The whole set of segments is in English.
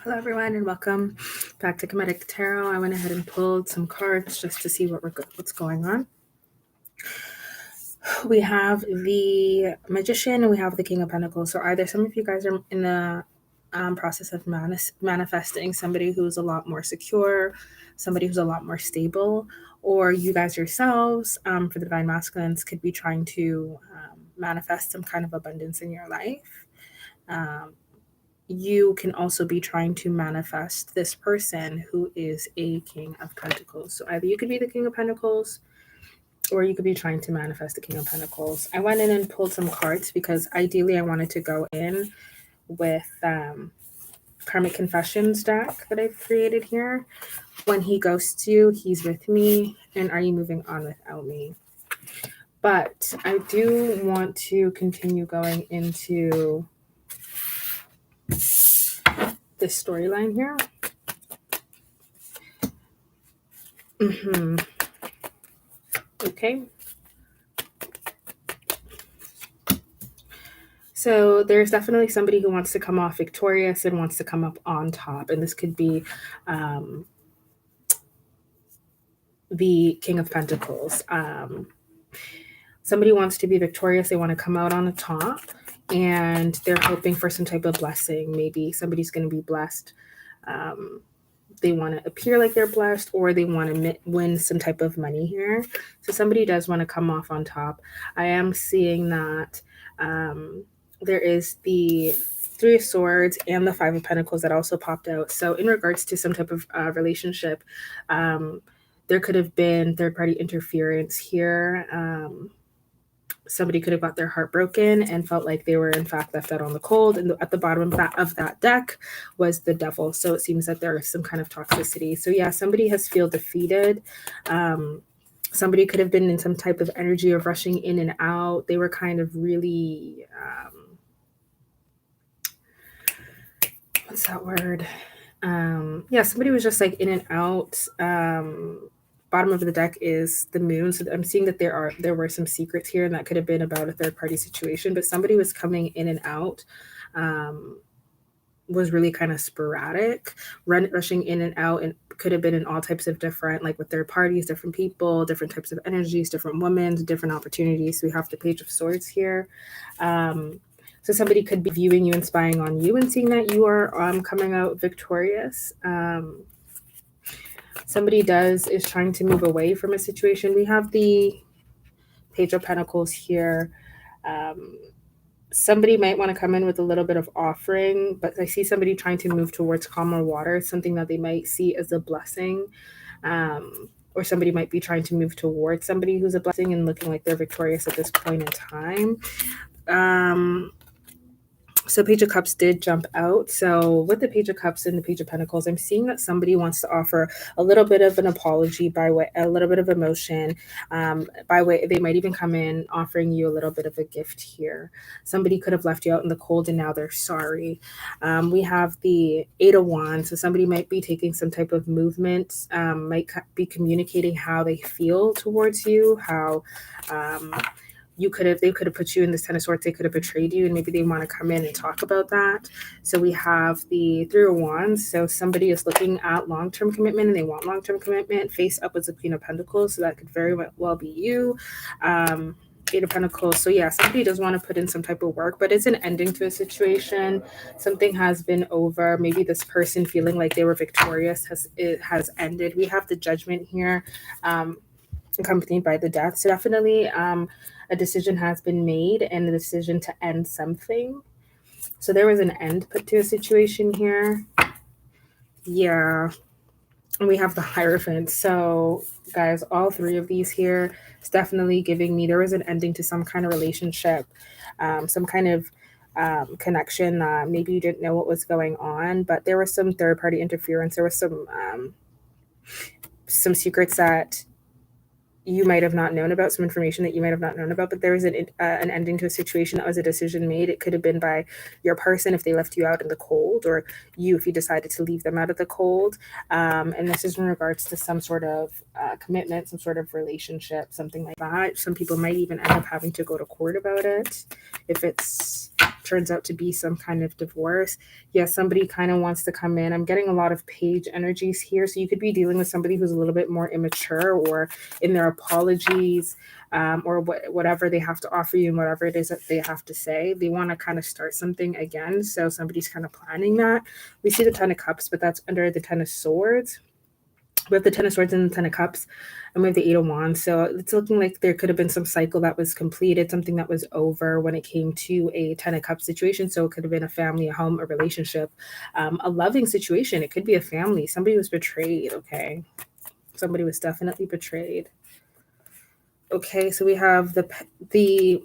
Hello, everyone, and welcome back to Kemetic Tarot. I went ahead and pulled some cards just to see what's going on. We have the Magician and we have the King of Pentacles. So either some of you guys are in the process of manifesting somebody who's a lot more secure, somebody who's a lot more stable, or you guys yourselves, for the Divine Masculines, could be trying to manifest some kind of abundance in your life. You can also be trying to manifest this person who is a King of Pentacles. So either you could be the King of Pentacles or you could be trying to manifest the King of Pentacles. I went in and pulled some cards because ideally I wanted to go in with Karmic Confessions deck that I've created here. When he ghosts you, he's with me, and are you moving on without me? But I do want to continue going into this storyline here. Okay. So there's definitely somebody who wants to come off victorious and wants to come up on top. And this could be the King of Pentacles. Somebody wants to be victorious. They want to come out on the top. And they're hoping for some type of blessing. Maybe somebody's going to be blessed. They want to appear like they're blessed, or they want to win some type of money here. So somebody does want to come off on top. I am seeing that there is the Three of Swords and the Five of Pentacles that also popped out. So in regards to some type of relationship, there could have been third-party interference here. Somebody could have got their heart broken and felt like they were in fact left out on the cold. And at the bottom of that deck was the Devil. So it seems that there is some kind of toxicity. So yeah, somebody has feel defeated. Somebody could have been in some type of energy of rushing in and out. They were kind of really, what's that word? Yeah, somebody was just like in and out. Bottom of the deck is the Moon. So I'm seeing that there were some secrets here, and that could have been about a third party situation, but somebody was coming in and out. Was really kind of sporadic, rushing in and out, and could have been in all types of different, like with third parties, different people, different types of energies, different women, different opportunities. So we have the Page of Swords here. So somebody could be viewing you and spying on you and seeing that you are coming out victorious. Somebody is trying to move away from a situation. We have the Page of Pentacles here. Somebody might want to come in with a little bit of offering, but I see somebody trying to move towards calmer water, something that they might see as a blessing. Or somebody might be trying to move towards somebody who's a blessing and looking like they're victorious at this point in time. So Page of Cups did jump out. So with the Page of Cups and the Page of Pentacles, I'm seeing that somebody wants to offer a little bit of an apology by way, a little bit of emotion, by way, they might even come in offering you a little bit of a gift here. Somebody could have left you out in the cold and now they're sorry. We have the Eight of Wands. So somebody might be taking some type of movement, might be communicating how they feel towards you, how, they could have put you in this Ten of Swords, they could have betrayed you, and maybe they want to come in and talk about that. So we have the Three of Wands. So somebody is looking at long-term commitment and they want long-term commitment. Face up with the Queen of Pentacles, so that could very well be you. Eight of Pentacles. So yeah, somebody does want to put in some type of work, but it's an ending to a situation. Something has been over. Maybe this person feeling like they were victorious has ended. We have the Judgment here, accompanied by the Death. So definitely a decision has been made and the decision to end something. So there was an end put to a situation here. Yeah. And we have the Hierophant. So guys, all three of these here is definitely giving me there was an ending to some kind of relationship, some kind of connection. Maybe you didn't know what was going on, but there was some third party interference. There was some secrets that you might have not known about, some information that you might have not known about, but there was an ending to a situation that was a decision made. It could have been by your person if they left you out in the cold, or you if you decided to leave them out of the cold. And this is in regards to some sort of commitment, some sort of relationship, something like that. Some people might even end up having to go to court about it if it's turns out to be some kind of divorce. Yeah, somebody kind of wants to come in. I'm getting a lot of page energies here. So you could be dealing with somebody who's a little bit more immature, or in their apologies, or whatever they have to offer you and whatever it is that they have to say. They want to kind of start something again. So somebody's kind of planning that. We see the Ten of Cups, but that's under the Ten of Swords. We have the Ten of Swords and the Ten of Cups, and we have the Eight of Wands. So it's looking like there could have been some cycle that was completed, something that was over when it came to a Ten of Cups situation. So it could have been a family, a home, a relationship, a loving situation. It could be a family. Somebody was betrayed, okay? Somebody was definitely betrayed. Okay, so we have the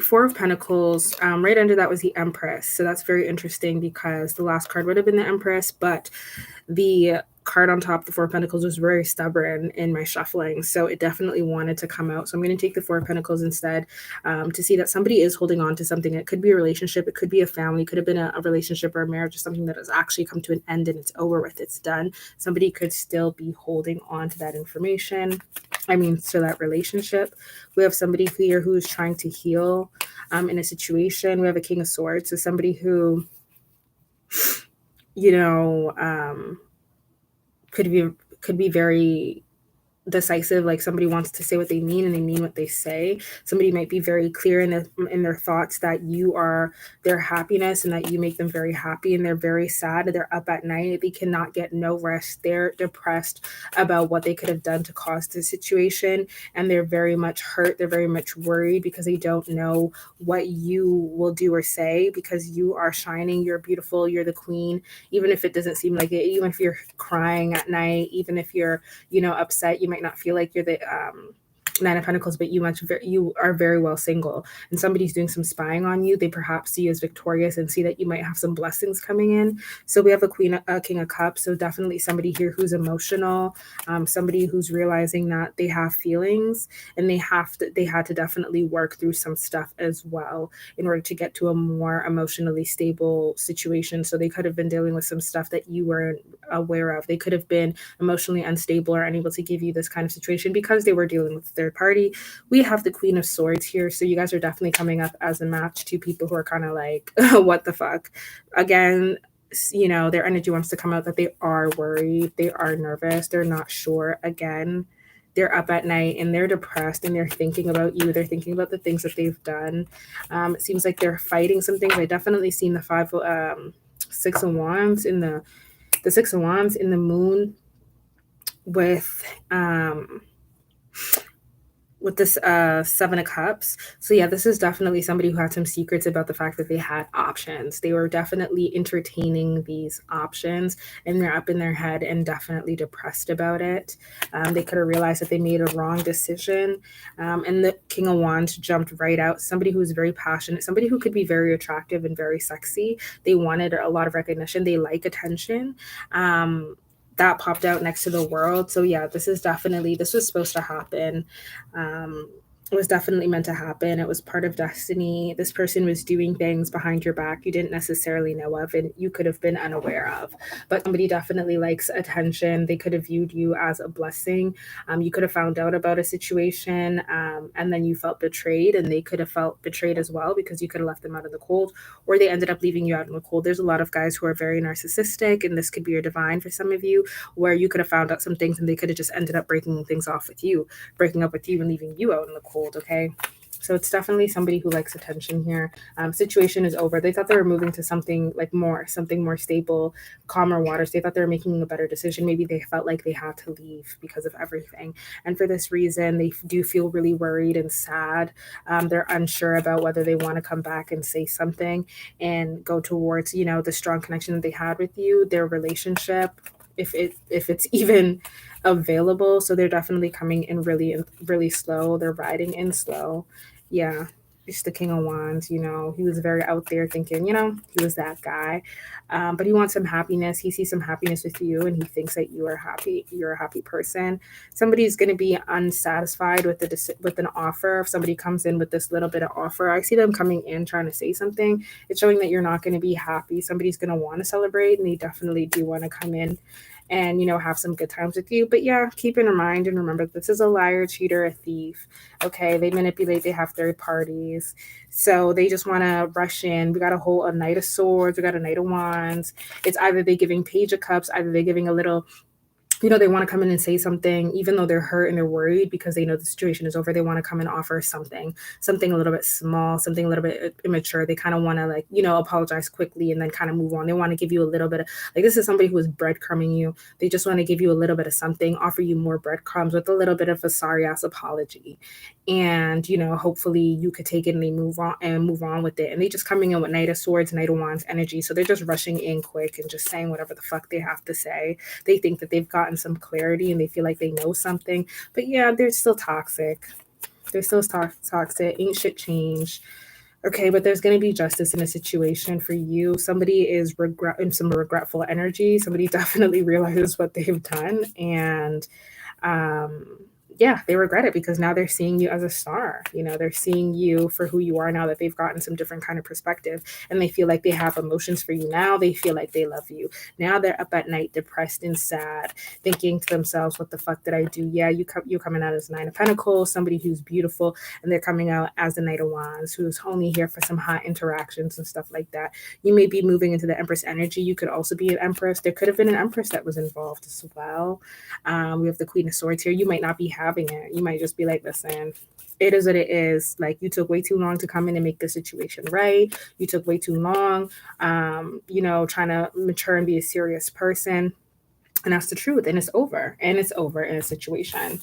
Four of Pentacles. Right under that was the Empress. So that's very interesting because the last card would have been the Empress, but the card on top, the Four of Pentacles, was very stubborn in my shuffling. So it definitely wanted to come out. So I'm going to take the Four of Pentacles instead, to see that somebody is holding on to something. It could be a relationship. It could be a family. It could have been a relationship or a marriage, or something that has actually come to an end and it's over with. It's done. Somebody could still be holding on to that information. To that relationship. We have somebody here who's trying to heal in a situation. We have a King of Swords. So somebody who, could be very decisive, like somebody wants to say what they mean and they mean what they say. Somebody might be very clear in their thoughts that you are their happiness and that you make them very happy, and they're very sad. They're up at night. They cannot get no rest. They're depressed about what they could have done to cause the situation, and they're very much hurt. They're very much worried because they don't know what you will do or say, because you are shining. You're beautiful. You're the queen. Even if it doesn't seem like it, even if you're crying at night, even if you're upset, you might not feel like you're the Nine of Pentacles, but you are very well single, and somebody's doing some spying on you. They perhaps see you as victorious and see that you might have some blessings coming in. So we have a King of Cups. So definitely somebody here who's emotional, somebody who's realizing that they have feelings, and they had to definitely work through some stuff as well in order to get to a more emotionally stable situation. So they could have been dealing with some stuff that you weren't aware of. They could have been emotionally unstable or unable to give you this kind of situation because they were dealing with a third party. We have the Queen of Swords here. So you guys are definitely coming up as a match to people who are kind of like, what the fuck? Again, their energy wants to come out that they are worried, they are nervous, they're not sure. Again, they're up at night and they're depressed and they're thinking about you. They're thinking about the things that they've done. It seems like they're fighting some things. I definitely seen the Six of Wands in the Six of Wands in the Moon with this Seven of Cups. So yeah, this is definitely somebody who had some secrets about the fact that they had options. They were definitely entertaining these options, and they're up in their head and definitely depressed about it. They could have realized that they made a wrong decision. And the King of Wands jumped right out. Somebody who is very passionate, somebody who could be very attractive and very sexy. They wanted a lot of recognition. They like attention. That popped out next to the World. So yeah, this was supposed to happen. It was definitely meant to happen. It was part of destiny. This person was doing things behind your back you didn't necessarily know of and you could have been unaware of. But somebody definitely likes attention. They could have viewed you as a blessing. You could have found out about a situation, and then you felt betrayed, and they could have felt betrayed as well because you could have left them out in the cold, or they ended up leaving you out in the cold. There's a lot of guys who are very narcissistic, and this could be your divine for some of you, where you could have found out some things and they could have just ended up breaking things off with you, breaking up with you and leaving you out in the cold, okay? So it's definitely somebody who likes attention here. Situation is over. They thought they were moving to something more stable, calmer waters. They thought they were making a better decision. Maybe they felt like they had to leave because of everything. And for this reason, they do feel really worried and sad. They're unsure about whether they want to come back and say something and go towards, the strong connection that they had with you, their relationship, if it's even available. So they're definitely coming in really, really slow. They're riding in slow. Yeah. just the King of Wands. You know, he was very out there thinking, you know, he was that guy. But he wants some happiness. He sees some happiness with you, and he thinks that you are happy. You're a happy person. Somebody's going to be unsatisfied with with an offer. If somebody comes in with this little bit of offer, I see them coming in trying to say something. It's showing that you're not going to be happy. Somebody's going to want to celebrate, and they definitely do want to come in and, you know, have some good times with you. But yeah, keep in mind and remember, this is a liar, cheater, a thief. Okay, they manipulate, they have third parties, so they just want to rush in. We got a Knight of Swords, we got a Knight of Wands. It's either they giving Page of Cups, either they giving a little, you know, they want to come in and say something, even though they're hurt and they're worried because they know the situation is over. They want to come and offer something a little bit small, something a little bit immature. They kind of want to, like, you know, apologize quickly and then kind of move on. They want to give you a little bit of, like, this is somebody who is breadcrumbing you. They just want to give you a little bit of something, offer you more breadcrumbs with a little bit of a sorry ass apology. And, you know, hopefully you could take it and they move on with it. And they just coming in with Knight of Swords, Knight of Wands energy. So they're just rushing in quick and just saying whatever the fuck they have to say. They think that they've gotten some clarity and they feel like they know something. But yeah, they're still toxic. They're still toxic. Ain't shit changed. Okay, but there's going to be justice in a situation for you. Somebody is in some regretful energy. Somebody definitely realizes what they've done. And um, yeah, they regret it because now they're seeing you as a star. You know, they're seeing you for who you are now that they've gotten some different kind of perspective, and they feel like they have emotions for you now. They feel like they love you. Now they're up at night depressed and sad, thinking to themselves, what the fuck did I do? Yeah, you're coming out as Nine of Pentacles, somebody who's beautiful, and they're coming out as the Knight of Wands, who's only here for some hot interactions and stuff like that. You may be moving into the Empress energy. You could also be an Empress. There could have been an Empress that was involved as well. We have the Queen of Swords here. You might not be having it. You might just be like, listen, it is what it is. Like, you took way too long to come in and make the situation right. You took way too long, you know, trying to mature and be a serious person. And that's the truth. And it's over. And it's over in a situation.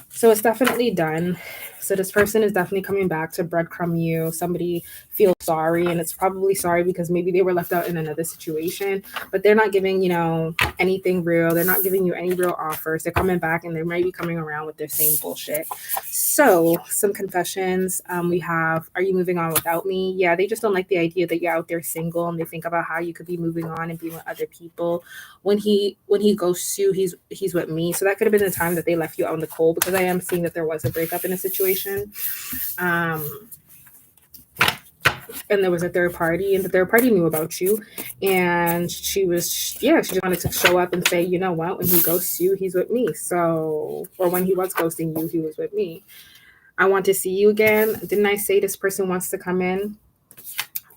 So it's definitely done. So this person is definitely coming back to breadcrumb you. Somebody feels sorry, and it's probably sorry because maybe they were left out in another situation, but they're not giving, you know, anything real. They're not giving you any real offers. They're coming back and they might be coming around with their same bullshit. So some confessions. We have, are you moving on without me? Yeah, they just don't like the idea that you're out there single, and they think about how you could be moving on and being with other people. When he ghosts you, he's with me. So that could have been the time that they left you out in the cold, because I am seeing that there was a breakup in a situation. And there was a third party, and the third party knew about you, and she just wanted to show up and say, you know what, when he ghosts you, he's with me. So, or when he was ghosting you, he was with me. I want to see you again. Didn't I say this person wants to come in?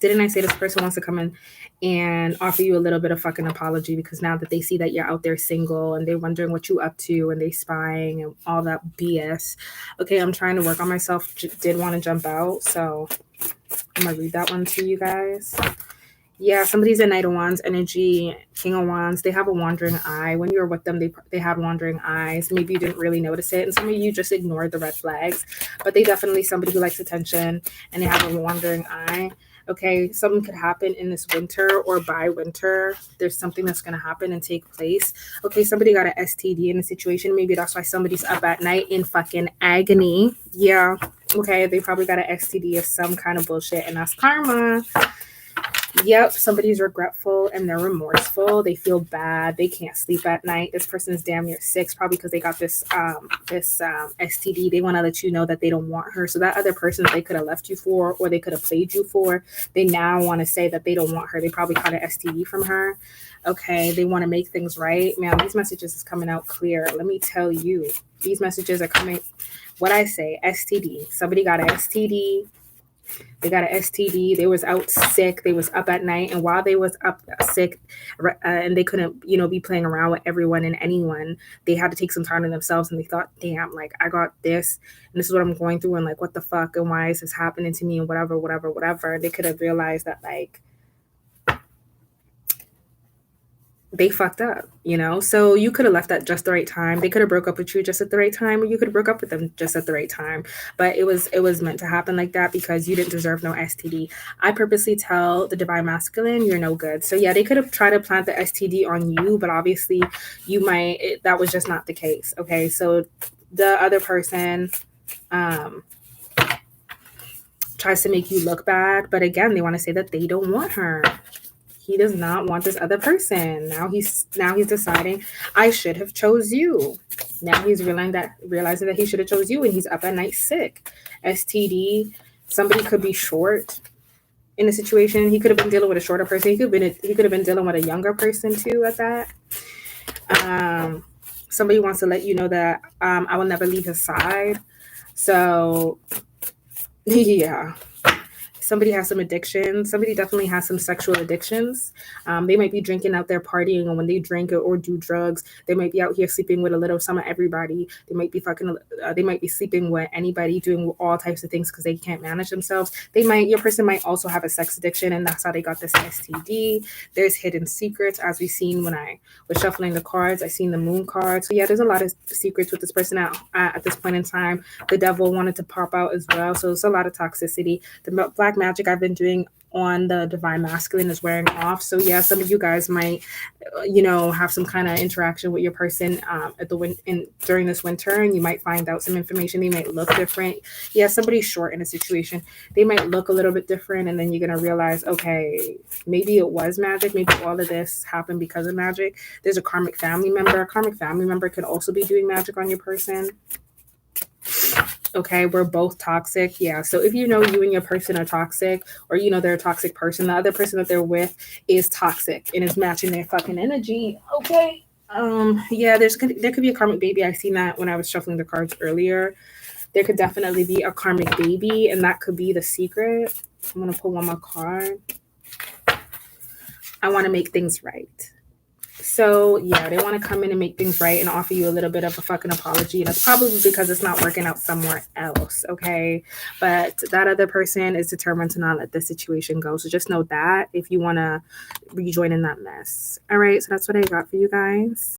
Didn't I say this person wants to come in and offer you a little bit of fucking apology, because now that they see that you're out there single and they're wondering what you up to and they spying and all that BS. Okay, I'm trying to work on myself. Did want to jump out, so I'm gonna read that one to you guys. Yeah, somebody's a Knight of Wands energy, King of Wands. They have a wandering eye. When you're with them, they have wandering eyes. Maybe you didn't really notice it, and some of you just ignored the red flags. But they definitely somebody who likes attention, and they have a wandering eye. Okay, something could happen in this winter or by winter. There's something that's going to happen and take place. Okay, somebody got an STD in a situation. Maybe that's why somebody's up at night in fucking agony. Yeah, okay, they probably got an STD of some kind of bullshit, and that's karma. Yep, somebody's regretful and they're remorseful. They feel bad. They can't sleep at night. This person is damn near sick, probably because they got this STD. They want to let you know that they don't want her. So that other person that they could have left you for, or they could have played you for, they now want to say that they don't want her. They probably caught an STD from her. Okay, they want to make things right. Man, these messages is coming out clear. Let me tell you, these messages are coming. What I say, STD. Somebody got an STD. They got an STD. They was out sick. They was up at night, and while they was up sick, and they couldn't, you know, be playing around with everyone and anyone, they had to take some time to themselves. And they thought, damn, like, I got this, and this is what I'm going through, and like, what the fuck, and why is this happening to me, and whatever. They could have realized that, like, they fucked up, you know? So you could have left at just the right time. They could have broke up with you just at the right time, or you could have broke up with them just at the right time. But it was meant to happen like that because you didn't deserve no STD. I purposely tell the divine masculine, you're no good. So yeah, they could have tried to plant the STD on you, but obviously that was just not the case. Okay, so the other person, tried tries to make you look bad. But again, they want to say that they don't want her. He does not want this other person. Now he's deciding, I should have chose you. Now he's realizing that he should have chose you, and he's up at night sick. STD. Somebody could be short in a situation. He could have been dealing with a shorter person. He could have been dealing with a younger person too at that. Somebody wants to let you know that I will never leave his side. So yeah. Somebody has some addictions. Somebody definitely has some sexual addictions. They might be drinking out there partying, and when they drink or do drugs, they might be out here sleeping with a little some of everybody. They might be they might be sleeping with anybody, doing all types of things because they can't manage themselves. Your person might also have a sex addiction, and that's how they got this STD. There's hidden secrets, as we've seen when I was shuffling the cards. I seen the moon card. So yeah, there's a lot of secrets with this person at this point in time. The devil wanted to pop out as well. So it's a lot of toxicity. The black magic I've been doing on the divine masculine is wearing off. So yeah, some of you guys might, have some kind of interaction with your person during this winter, and you might find out some information. They might look different. Yeah, somebody's short in a situation. They might look a little bit different, and then you're gonna realize, okay, maybe it was magic. Maybe all of this happened because of magic. There's a karmic family member. A karmic family member could also be doing magic on your person. Okay, we're both toxic. Yeah. So if you and your person are toxic, or they're a toxic person, the other person that they're with is toxic and is matching their fucking energy. Okay. Yeah, there could be a karmic baby. I seen that when I was shuffling the cards earlier. There could definitely be a karmic baby, and that could be the secret. I'm gonna pull one more card. I want to make things right. So yeah, they want to come in and make things right and offer you a little bit of a fucking apology. And it's probably because it's not working out somewhere else. Okay. But that other person is determined to not let this situation go. So just know that if you want to rejoin in that mess. All right. So that's what I got for you guys.